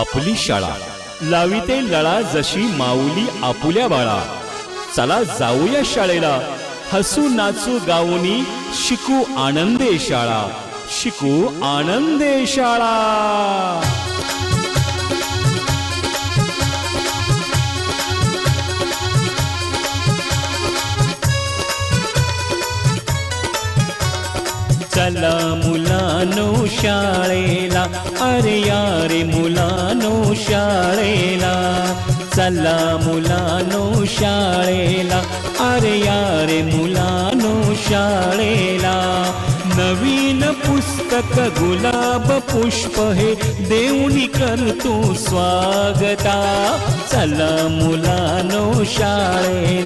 आपली शाळा लाविते लळा जशी माऊली आपुल्या बाळा। चला जाऊया शाळेला, हसू नाचू गाऊनी शिकू आनंदे शाळा, शिकू आनंदे शाळा। चला मुलांनो शाळेला, अरे यारे मुलांनो शाळेला। चला मुलांनो शाळेला, अरे यारे मुलांनो शाळेला। नवीन पुस्तक गुलाब पुष्प हे देऊनी करतो स्वागता। चला मुलांनो शाळेला।